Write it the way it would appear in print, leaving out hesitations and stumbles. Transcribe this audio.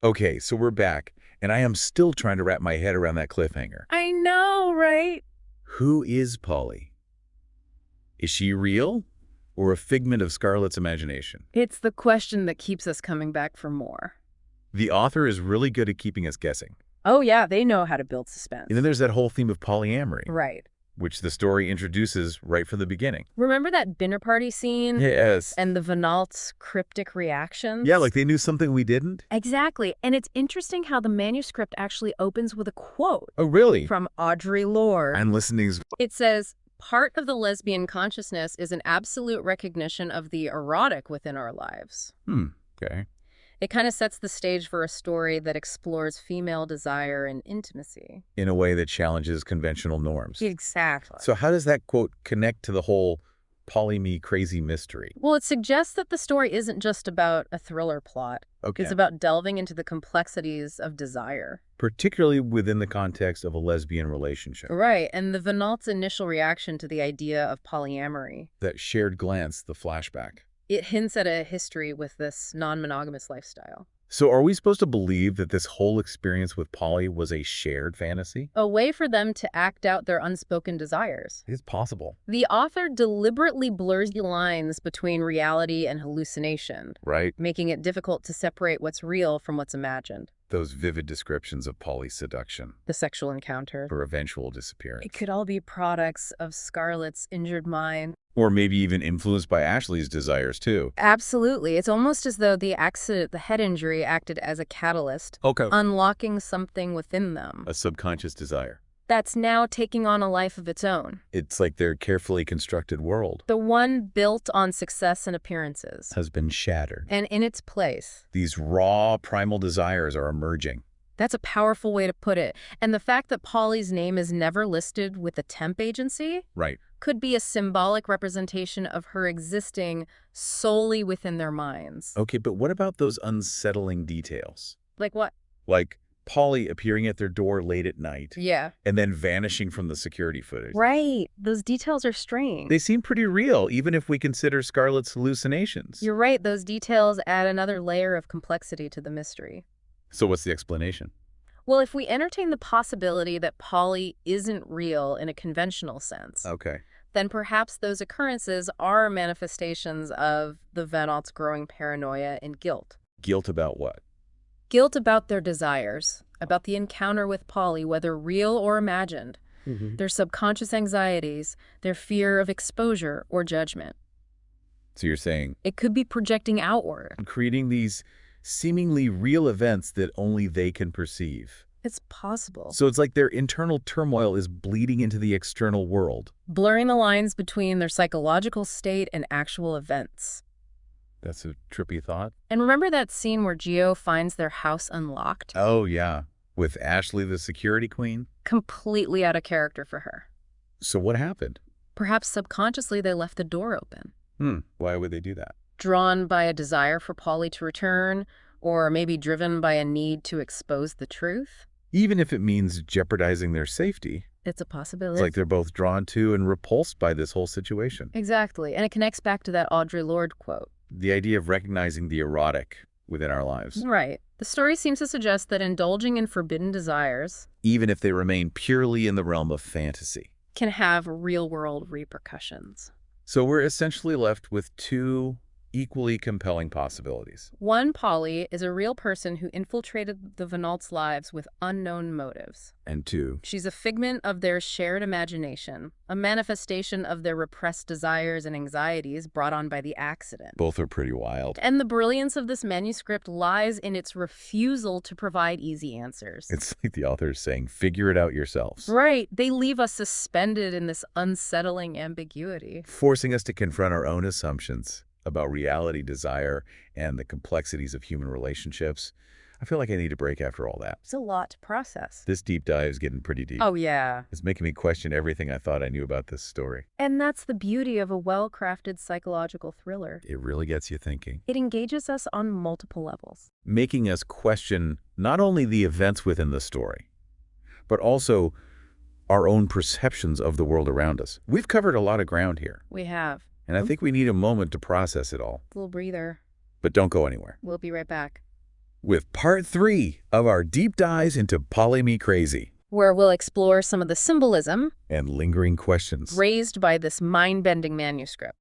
Okay, so we're back, and I am still trying to wrap my head around that cliffhanger. I know, right? Who is Polly? Is she real or a figment of Scarlett's imagination? It's the question that keeps us coming back for more. The author is really good at keeping us guessing. Oh yeah, they know how to build suspense. And then there's that whole theme of polyamory, Right. which the story introduces right from the beginning. Remember that dinner party scene? Yes. And the Venalt's cryptic reactions? Yeah, like they knew something we didn't? Exactly. And it's interesting how the manuscript actually opens with a quote Oh, really? from Audre Lorde. I'm listening. It says, "Part of the lesbian consciousness is an absolute recognition of the erotic within our lives." Okay. It kind of sets the stage for a story that explores female desire and intimacy. In a way that challenges conventional norms. Exactly. So how does that quote connect to the whole Poly Me Crazy mystery? Well, it suggests that the story isn't just about a thriller plot. Okay. It's about delving into the complexities of desire. Particularly within the context of a lesbian relationship. Right, and the Venalt's initial reaction to the idea of polyamory. That shared glance, the flashback. It hints at a history with this non-monogamous lifestyle. So are we supposed to believe that this whole experience with Polly was a shared fantasy? A way for them to act out their unspoken desires. It's possible. The author deliberately blurs the lines between reality and hallucination, Right? making it difficult to separate what's real from what's imagined. Those vivid descriptions of Polly's seduction. The sexual encounter. Her eventual disappearance. It could all be products of Scarlett's injured mind. Or maybe even influenced by Ashley's desires, too. Absolutely. It's almost as though the accident, the head injury, acted as a catalyst, Okay. unlocking something within them A subconscious desire. that's now taking on a life of its own. It's like their carefully constructed world The one built on success and appearances. has been shattered. And in its place. These raw, primal desires are emerging. That's a powerful way to put it. And the fact that Polly's name is never listed with a temp agency Right. could be a symbolic representation of her existing solely within their minds. Okay, but what about those unsettling details? Like what? Like Polly appearing at their door late at night Yeah. and then vanishing from the security footage. Right. Those details are strange. They seem pretty real, even if we consider Scarlett's hallucinations. You're right. Those details add another layer of complexity to the mystery. So what's the explanation? Well, if we entertain the possibility that Polly isn't real in a conventional sense, Okay. then perhaps those occurrences are manifestations of the Venalt's growing paranoia and guilt. Guilt about what? Guilt about their desires, about the encounter with Polly, whether real or imagined, their subconscious anxieties, their fear of exposure or judgment. So you're saying It could be projecting outward. creating these seemingly real events that only they can perceive. It's possible. So it's like their internal turmoil is bleeding into the external world. Blurring the lines between their psychological state and actual events. That's a trippy thought. And remember that scene where Gio finds their house unlocked? Oh, yeah. With Ashley, the security queen? Completely out of character for her. So what happened? Perhaps subconsciously they left the door open. Why would they do that? Drawn by a desire for Polly to return, or maybe driven by a need to expose the truth? Even if it means jeopardizing their safety. It's a possibility. It's like they're both drawn to and repulsed by this whole situation. Exactly. And it connects back to that Audre Lorde quote. The idea of recognizing the erotic within our lives, Right. The story seems to suggest that indulging in forbidden desires even if they remain purely in the realm of fantasy. can have real-world repercussions. So we're essentially left with two equally compelling possibilities. One, Polly, is a real person who infiltrated the Venalt's lives with unknown motives. And two, She's a figment of their shared imagination, a manifestation of their repressed desires and anxieties brought on by the accident. both are pretty wild. And the brilliance of this manuscript lies in its refusal to provide easy answers. It's like the author is saying, figure it out yourselves. Right. They leave us suspended in this unsettling ambiguity. Forcing us to confront our own assumptions about reality, desire, and the complexities of human relationships. I feel like I need a break after all that. It's a lot to process. This deep dive is getting pretty deep. Oh, yeah. It's making me question everything I thought I knew about this story. And that's the beauty of a well-crafted psychological thriller. It really gets you thinking. It engages us on multiple levels. Making us question not only the events within the story, but also our own perceptions of the world around us. We've covered a lot of ground here, We have. and I think we need a moment to process it all. A little breather. But don't go anywhere. We'll be right back. with part 3 of our deep dives into Poly Me Crazy where we'll explore some of the symbolism and lingering questions raised by this mind-bending manuscript.